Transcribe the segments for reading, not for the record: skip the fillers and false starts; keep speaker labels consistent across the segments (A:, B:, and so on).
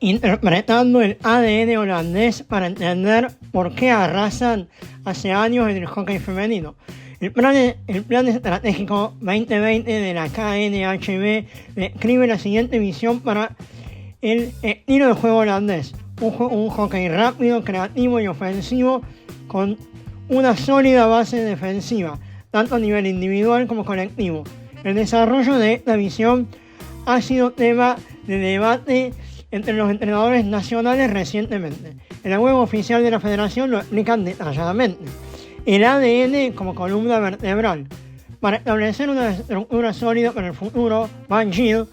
A: interpretando el ADN holandés para entender por qué arrasan hace años en el hockey femenino. El plan estratégico 2020 de la KNHB describe la siguiente visión para el estilo de juego holandés. Un hockey rápido, creativo y ofensivo con una sólida base defensiva, tanto a nivel individual como colectivo. El desarrollo de esta visión ha sido tema de debate entre los entrenadores nacionales recientemente. En la web oficial de la federación lo explican detalladamente. El ADN como columna vertebral. Para establecer una estructura sólida para el futuro, Van Geel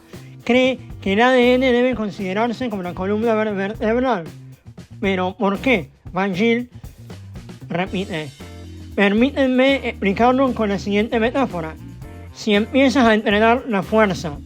A: cree que el ADN debe considerarse como la columna vertebral. ¿Pero por qué? Van Geel repite. Permítanme explicarlo con la siguiente metáfora. Si empiezas a entrenar la fuerza,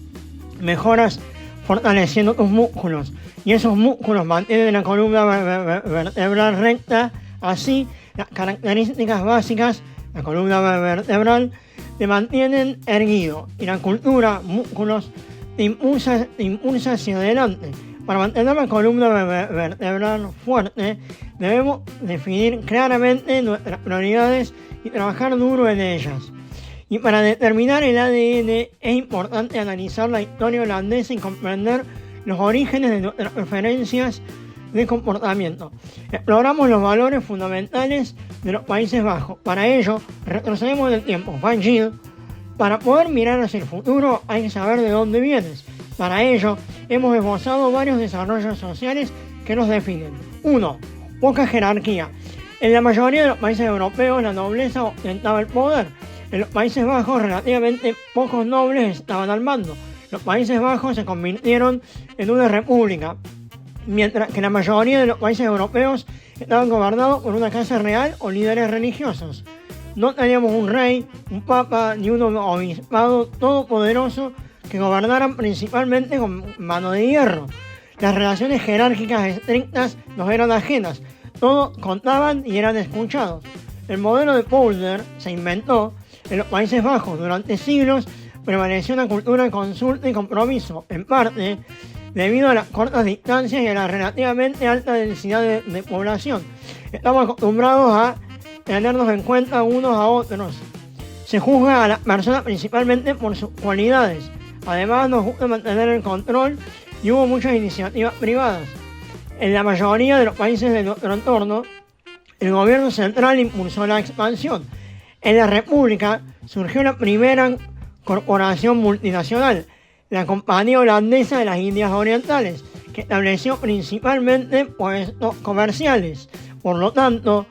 A: mejoras fortaleciendo tus músculos y esos músculos mantienen la columna vertebral recta, así las características básicas, la columna vertebral, te mantienen erguido y la cultura, músculos, te impulsa hacia adelante. Para mantener la columna vertebral fuerte, debemos definir claramente nuestras prioridades y trabajar duro en ellas. Y para determinar el ADN es importante analizar la historia holandesa y comprender los orígenes de nuestras preferencias de comportamiento. Exploramos los valores fundamentales de los Países Bajos. Para ello, retrocedemos en el tiempo. Van Geel, para poder mirar hacia el futuro hay que saber de dónde vienes. Para ello, hemos esbozado varios desarrollos sociales que nos definen. 1. Poca jerarquía. En la mayoría de los países europeos la nobleza ostentaba el poder. En los Países Bajos relativamente pocos nobles estaban al mando. Los Países Bajos se convirtieron en una república, mientras que la mayoría de los países europeos estaban gobernados por una casa real o líderes religiosos. No teníamos un rey, un papa ni un obispado todopoderoso que gobernaran principalmente con mano de hierro. Las relaciones jerárquicas estrictas nos eran ajenas, todos contaban y eran escuchados. El modelo de Polder se inventó en los Países Bajos. Durante siglos prevaleció una cultura de consulta y compromiso, en parte debido a las cortas distancias y a la relativamente alta densidad de población. Estamos acostumbrados a tenernos en cuenta unos a otros. Se juzga a las personas principalmente por sus cualidades. Además, nos gusta mantener el control y hubo muchas iniciativas privadas. En la mayoría de los países de nuestro entorno, el gobierno central impulsó la expansión. En la República surgió la primera corporación multinacional, la Compañía Holandesa de las Indias Orientales, que estableció principalmente puestos comerciales. Por lo tanto,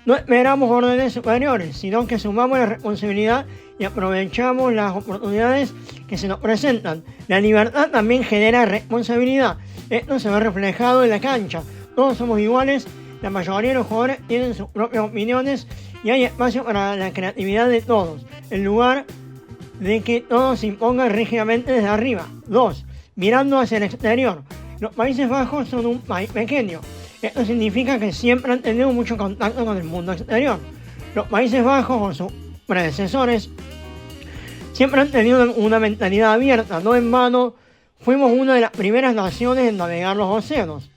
A: no esperamos órdenes superiores, sino que sumamos la responsabilidad y aprovechamos las oportunidades que se nos presentan. La libertad también genera responsabilidad. Esto se ve reflejado en la cancha. Todos somos iguales, la mayoría de los jugadores tienen sus propias opiniones y hay espacio para la creatividad de todos, en lugar de que todo se imponga rígidamente desde arriba. 2. Mirando hacia el exterior. Los Países Bajos son un país pequeño. Esto significa que siempre han tenido mucho contacto con el mundo exterior. Los Países Bajos o sus predecesores siempre han tenido una mentalidad abierta. No en vano fuimos una de las primeras naciones en navegar los océanos.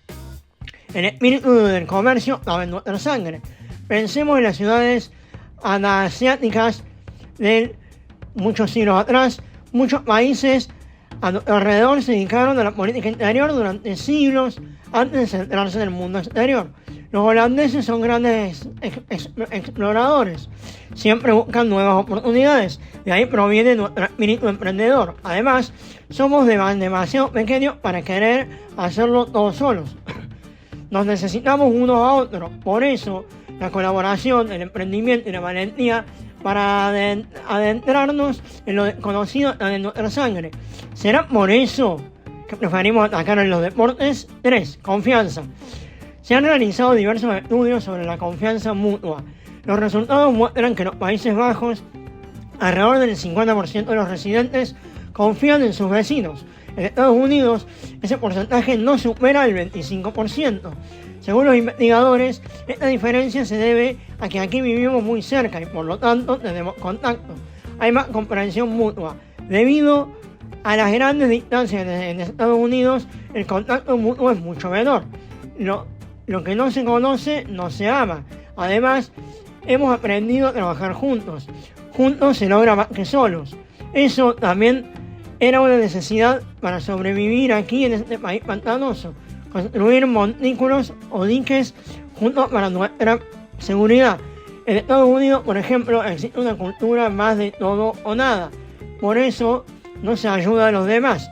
A: El espíritu del comercio estaba en nuestra sangre. Pensemos en las ciudades anasiáticas de muchos siglos atrás. Muchos países a nuestro alrededor se dedicaron a la política interior durante siglos antes de centrarse en el mundo exterior. Los holandeses son grandes exploradores. Siempre buscan nuevas oportunidades. De ahí proviene nuestro espíritu emprendedor. Además, somos demasiado pequeños para querer hacerlo todos solos. Nos necesitamos unos a otros. Por eso, la colaboración, el emprendimiento y la valentía para adentrarnos en lo desconocido de nuestra sangre. ¿Será por eso que preferimos atacar en los deportes? 3. Confianza. Se han realizado diversos estudios sobre la confianza mutua. Los resultados muestran que en los Países Bajos, alrededor del 50% de los residentes confían en sus vecinos. En Estados Unidos, ese porcentaje no supera el 25%. Según los investigadores, esta diferencia se debe a que aquí vivimos muy cerca y por lo tanto tenemos contacto. Hay más comprensión mutua. Debido A las grandes distancias en Estados Unidos, el contacto mutuo es mucho menor. Lo que no se conoce, no se ama. Además, hemos aprendido a trabajar juntos. Juntos se logra más que solos. Eso también era una necesidad para sobrevivir aquí en este país pantanoso. Construir montículos o diques juntos para nuestra seguridad. En Estados Unidos, por ejemplo, existe una cultura más de todo o nada. Por eso no se ayuda a los demás,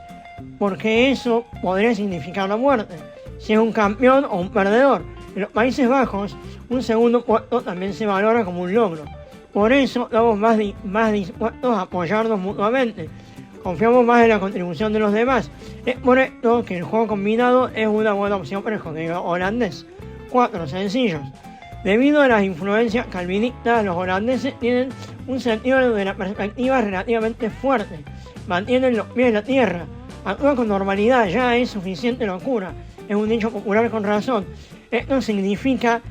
A: porque eso podría significar la muerte, si es un campeón o un perdedor. En los Países Bajos, un segundo puesto también se valora como un logro. Por eso estamos más dispuestos a apoyarnos mutuamente. Confiamos más en la contribución de los demás. Es por esto que el juego combinado es una buena opción para el hockey holandés. 4 sencillos. Debido a las influencias calvinistas, los holandeses tienen un sentido de la perspectiva relativamente fuerte. Mantienen los pies en la tierra. Actúan con normalidad, ya es suficiente locura. Es un dicho popular con razón. Esto significa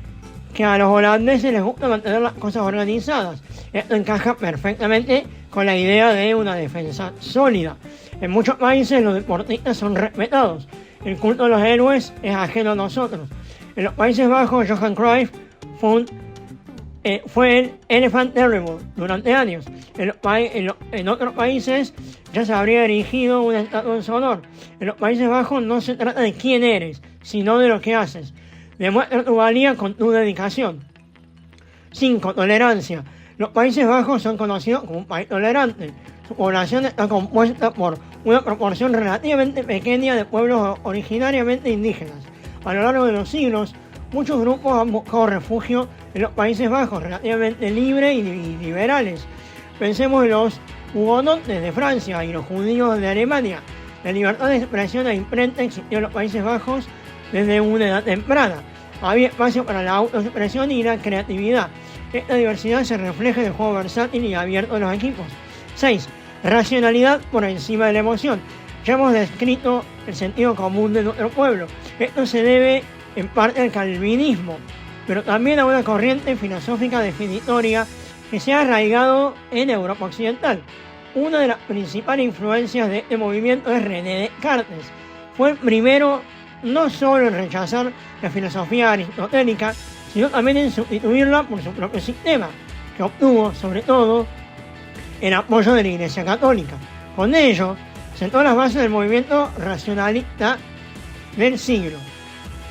A: que a los holandeses les gusta mantener las cosas organizadas. Esto encaja perfectamente con la idea de una defensa sólida. En muchos países los deportistas son respetados. El culto de los héroes es ajeno a nosotros. En los Países Bajos, Johan Cruyff fue el Elephant Terrible durante años. En otros países ya se habría erigido una estatua en su honor. En los Países Bajos no se trata de quién eres, sino de lo que haces. Demuestra tu valía con tu dedicación. 5. Tolerancia. Los Países Bajos son conocidos como un país tolerante. Su población está compuesta por una proporción relativamente pequeña de pueblos originariamente indígenas. A lo largo de los siglos, muchos grupos han buscado refugio en los Países Bajos, relativamente libres y liberales. Pensemos en los hugonotes de Francia y los judíos de Alemania. La libertad de expresión e imprenta existió en los Países Bajos desde una edad temprana. Había espacio para la autoexpresión y la creatividad. Esta diversidad se refleja en el juego versátil y abierto de los equipos. 6. Racionalidad por encima de la emoción. Ya hemos descrito el sentido común de nuestro pueblo. Esto se debe en parte al calvinismo, pero también a una corriente filosófica definitoria que se ha arraigado en Europa Occidental. Una de las principales influencias de este movimiento es René Descartes. Fue el primero no solo en rechazar la filosofía aristotélica, sino también en sustituirla por su propio sistema, que obtuvo, sobre todo, el apoyo de la Iglesia Católica. Con ello, sentó las bases del movimiento racionalista del siglo.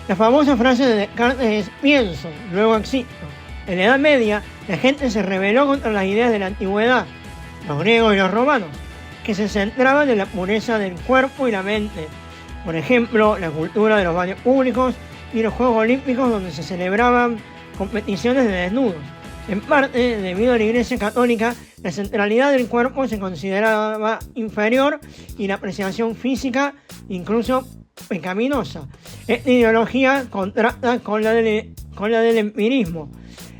A: La famosa frase de Descartes es: pienso, luego existo. En la Edad Media, la gente se rebeló contra las ideas de la antigüedad, los griegos y los romanos, que se centraban en la pureza del cuerpo y la mente. Por ejemplo, la cultura de los baños públicos y los Juegos Olímpicos, donde se celebraban competiciones de desnudos. En parte, debido a la Iglesia Católica, la centralidad del cuerpo se consideraba inferior y la apreciación física incluso pecaminosa. Esta ideología contrasta con la del empirismo.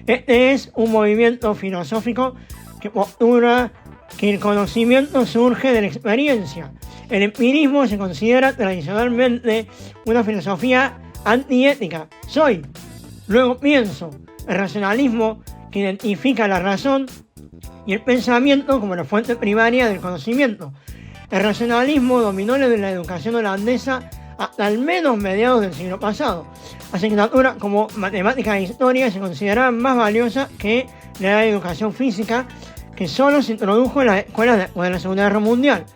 A: Este es un movimiento filosófico que postula que el conocimiento surge de la experiencia. El empirismo se considera tradicionalmente una filosofía antiética. Soy, luego pienso. El racionalismo, que identifica la razón y el pensamiento como la fuente primaria del conocimiento. El racionalismo dominó la educación holandesa hasta al menos mediados del siglo pasado. Asignaturas como matemáticas e historia se consideraban más valiosas que la educación física, que solo se introdujo en las escuelas después de la Segunda Guerra Mundial.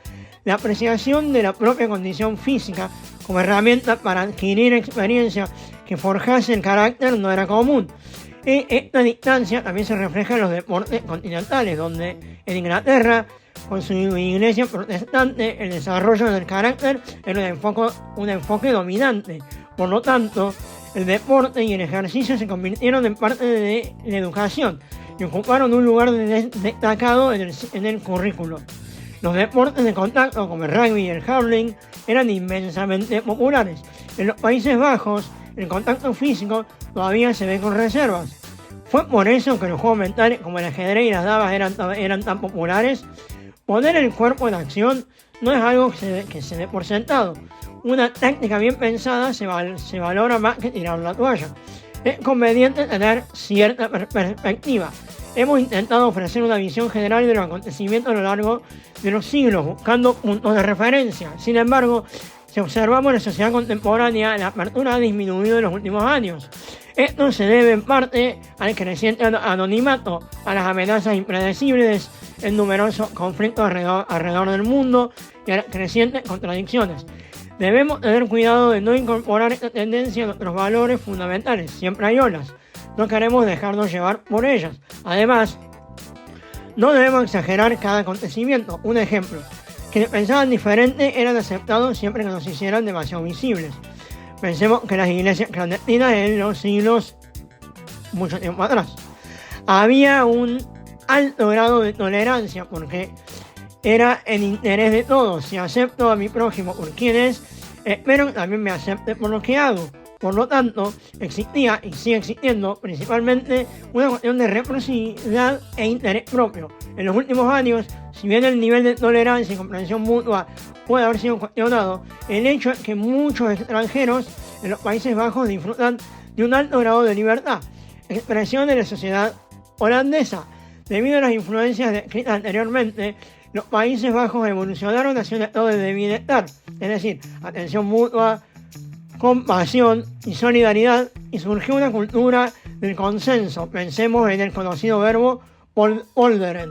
A: La apreciación de la propia condición física como herramienta para adquirir experiencia que forjase el carácter no era común. Esta distancia también se refleja en los deportes continentales, donde en Inglaterra, con su iglesia protestante, el desarrollo del carácter era un enfoque dominante. Por lo tanto, el deporte y el ejercicio se convirtieron en parte de la educación y ocuparon un lugar destacado en el currículo. Los deportes de contacto como el rugby y el hurling eran inmensamente populares. En los Países Bajos, el contacto físico todavía se ve con reservas. Fue por eso que los juegos mentales como el ajedrez y las damas eran tan populares. Poner el cuerpo en acción no es algo que se dé por sentado. Una táctica bien pensada se valora más que tirar la toalla. Es conveniente tener cierta perspectiva. Hemos intentado ofrecer una visión general de los acontecimientos a lo largo de los siglos, buscando puntos de referencia. Sin embargo, si observamos la sociedad contemporánea, la apertura ha disminuido en los últimos años. Esto se debe en parte al creciente anonimato, a las amenazas impredecibles en numerosos conflictos alrededor del mundo y a las crecientes contradicciones. Debemos tener cuidado de no incorporar esta tendencia a nuestros valores fundamentales. Siempre hay olas. No queremos dejarnos llevar por ellas. Además, no debemos exagerar cada acontecimiento. Un ejemplo, quienes pensaban diferente eran aceptados siempre que nos hicieran demasiado visibles. Pensemos que las iglesias clandestinas en los siglos, mucho tiempo atrás, había un alto grado de tolerancia porque era el interés de todos. Si acepto a mi prójimo por quien es, espero que también me acepte por lo que hago. Por lo tanto, existía y sigue existiendo principalmente una cuestión de reciprocidad e interés propio. En los últimos años, si bien el nivel de tolerancia y comprensión mutua puede haber sido cuestionado, el hecho es que muchos extranjeros en los Países Bajos disfrutan de un alto grado de libertad, expresión de la sociedad holandesa. Debido a las influencias descritas anteriormente, los Países Bajos evolucionaron hacia un estado de bienestar, es decir, atención mutua, compasión y solidaridad, y surgió una cultura del consenso. Pensemos en el conocido verbo polderen.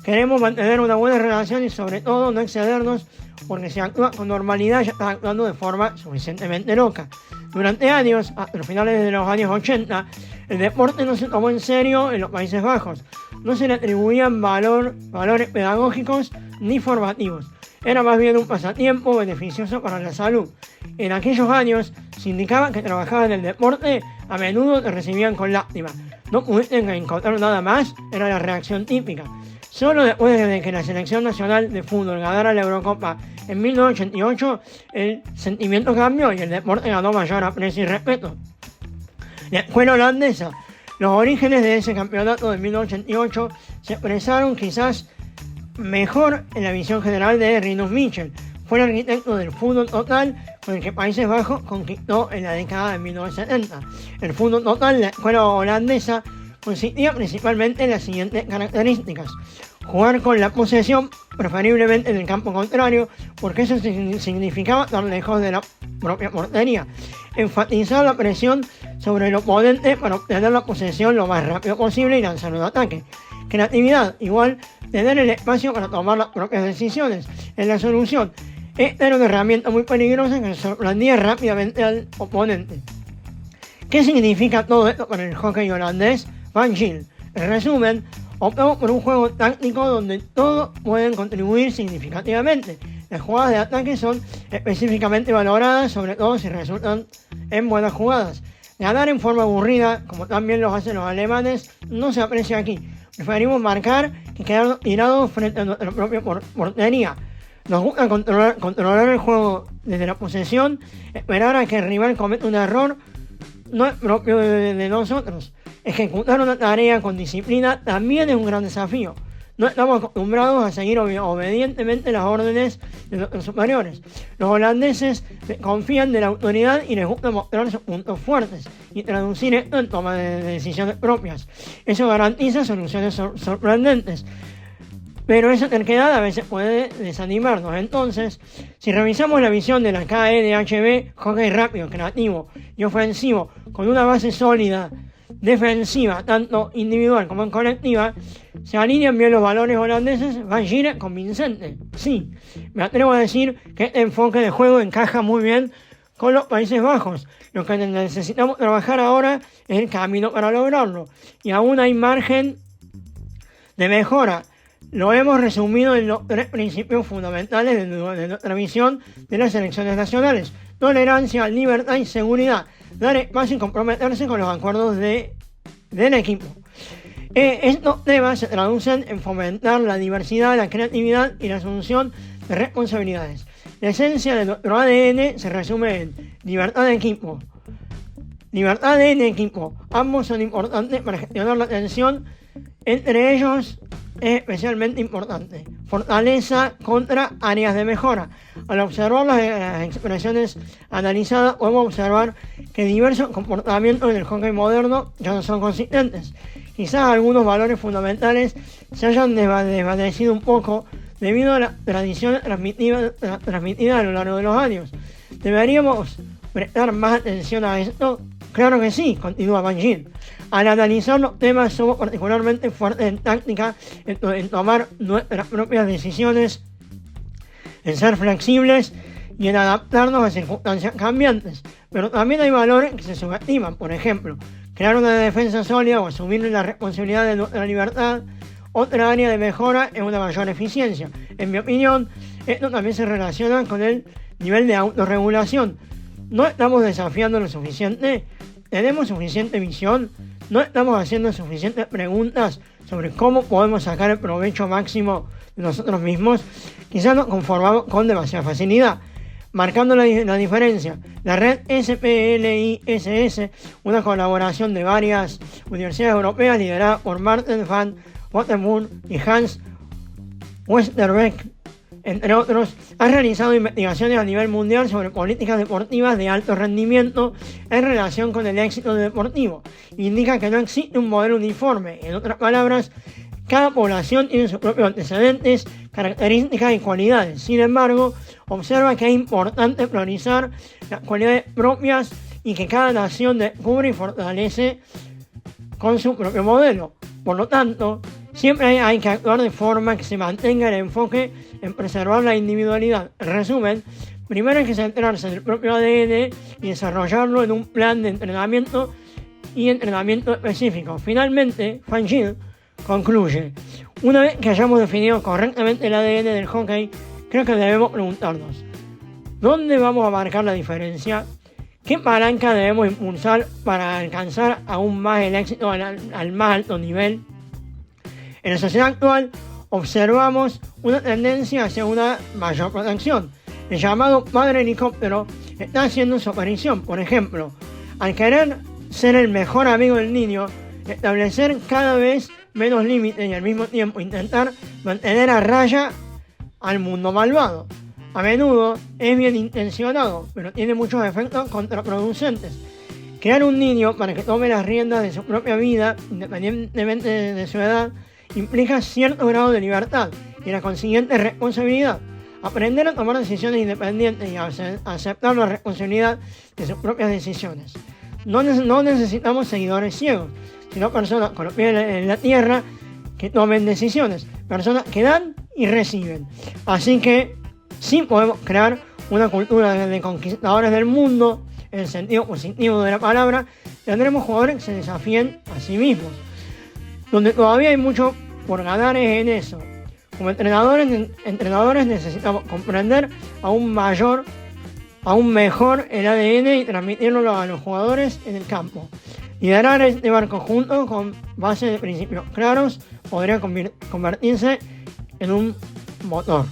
A: Queremos mantener una buena relación y sobre todo no excedernos, porque si actúa con normalidad ya está actuando de forma suficientemente loca. Durante años, hasta los finales de los años 80, el deporte no se tomó en serio en los Países Bajos. No se le atribuían valores pedagógicos ni formativos. Era más bien un pasatiempo beneficioso para la salud. En aquellos años, se indicaba que trabajaban en el deporte, a menudo te recibían con lástima. No pudiste encontrar nada más, era la reacción típica. Solo después de que la selección nacional de fútbol ganara la Eurocopa en 1988, el sentimiento cambió y el deporte ganó mayor aprecio y respeto. La escuela holandesa. Los orígenes de ese campeonato de 1988 se expresaron quizás mejor en la visión general de Rinus Michels. Fue el arquitecto del fútbol total con el que Países Bajos conquistó en la década de 1970. El fútbol total de la escuela holandesa consistía principalmente en las siguientes características: jugar con la posesión, preferiblemente en el campo contrario, porque eso significaba estar lejos de la propia portería; enfatizar la presión sobre el oponente para obtener la posesión lo más rápido posible y lanzar un ataque; creatividad, igual tener el espacio para tomar las propias decisiones en la solución. Esta era una herramienta muy peligrosa que sorprendía rápidamente al oponente. ¿Qué significa todo esto para el hockey holandés? Van Giel. En resumen, optamos por un juego táctico donde todos pueden contribuir significativamente. Las jugadas de ataque son específicamente valoradas, sobre todo si resultan en buenas jugadas. Ganar en forma aburrida, como también lo hacen los alemanes, no se aprecia aquí. Preferimos marcar que quedar tirados frente a nuestra propia portería. Nos gusta controlar el juego desde la posesión, esperar a que el rival cometa un error no es propio de nosotros. Ejecutar una tarea con disciplina también es un gran desafío. No estamos acostumbrados a seguir obedientemente las órdenes de nuestros superiores. Los holandeses confían de la autoridad y les gusta mostrar sus puntos fuertes y traducir esto en toma de decisiones propias. Eso garantiza soluciones sorprendentes. Pero esa terquedad a veces puede desanimarnos. Entonces, si revisamos la visión de la KNHB, hockey rápido, creativo y ofensivo, con una base sólida, defensiva, tanto individual como en colectiva, se alinean bien los valores holandeses. Van Giel es convincente. Sí, me atrevo a decir que este enfoque de juego encaja muy bien con los Países Bajos. Lo que necesitamos trabajar ahora es el camino para lograrlo. Y aún hay margen de mejora. Lo hemos resumido en los 3 principios fundamentales de nuestra visión de las selecciones nacionales: tolerancia, libertad y seguridad. Dar espacio y comprometerse con los acuerdos del equipo. Estos temas se traducen en fomentar la diversidad, la creatividad y la asunción de responsabilidades. La esencia de nuestro ADN se resume en libertad de equipo. Libertad en equipo. Ambos son importantes para gestionar la tensión. Entre ellos es especialmente importante fortaleza contra áreas de mejora. Al observar las expresiones analizadas, podemos observar que diversos comportamientos en el hockey moderno ya no son consistentes. quizás algunos valores fundamentales se hayan desvanecido un poco debido a la tradición transmitida a lo largo de los años. ¿Deberíamos prestar más atención a esto? Claro que sí, continúa Van Gil. Al analizar los temas somos particularmente fuertes en táctica, en tomar nuestras propias decisiones, en ser flexibles y en adaptarnos a circunstancias cambiantes. Pero también hay valores que se subestiman, por ejemplo, crear una defensa sólida o asumir la responsabilidad de nuestra libertad. Otra área de mejora es una mayor eficiencia. En mi opinión, esto también se relaciona con el nivel de autorregulación. ¿No estamos desafiando lo suficiente? ¿Tenemos suficiente visión? ¿No estamos haciendo suficientes preguntas sobre cómo podemos sacar el provecho máximo de nosotros mismos? Quizás nos conformamos con demasiada facilidad. Marcando la diferencia, la red SPLISS, una colaboración de varias universidades europeas liderada por Martin van Rottenburg y Hans Westerbeck, entre otros, ha realizado investigaciones a nivel mundial sobre políticas deportivas de alto rendimiento en relación con el éxito deportivo. Indica que no existe un modelo uniforme. En otras palabras, cada población tiene sus propios antecedentes, características y cualidades. Sin embargo, observa que es importante priorizar las cualidades propias y que cada nación descubre y fortalece con su propio modelo. Por lo tanto, siempre hay que actuar de forma que se mantenga el enfoque en preservar la individualidad. En resumen, primero hay que centrarse en el propio ADN y desarrollarlo en un plan de entrenamiento específico. Finalmente, Van Gil concluye: una vez que hayamos definido correctamente el ADN del hockey, creo que debemos preguntarnos: ¿dónde vamos a marcar la diferencia? ¿Qué palanca debemos impulsar para alcanzar aún más el éxito al más alto nivel? En la sociedad actual observamos una tendencia hacia una mayor protección. El llamado padre helicóptero está haciendo su aparición. Por ejemplo, al querer ser el mejor amigo del niño, establecer cada vez menos límites y al mismo tiempo intentar mantener a raya al mundo malvado. A menudo es bien intencionado, pero tiene muchos efectos contraproducentes. Crear un niño para que tome las riendas de su propia vida, independientemente de su edad, implica cierto grado de libertad y la consiguiente responsabilidad. Aprender a tomar decisiones independientes y a aceptar la responsabilidad de sus propias decisiones. No necesitamos seguidores ciegos, sino personas con los pies en la tierra que tomen decisiones, personas que dan y reciben. Así que sí podemos crear una cultura de conquistadores del mundo, en el sentido positivo de la palabra. Tendremos jugadores que se desafíen a sí mismos. Donde todavía hay mucho por ganar es en eso. Como entrenadores necesitamos comprender aún mejor el ADN y transmitirlo a los jugadores en el campo. Liderar este barco junto con base de principios claros podría convertirse en un motor.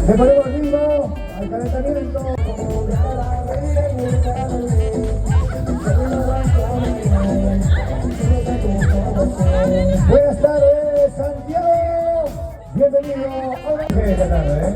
B: Le ponemos ritmo al calentamiento. Buenas tardes, Santiago. Bienvenido a una tarde.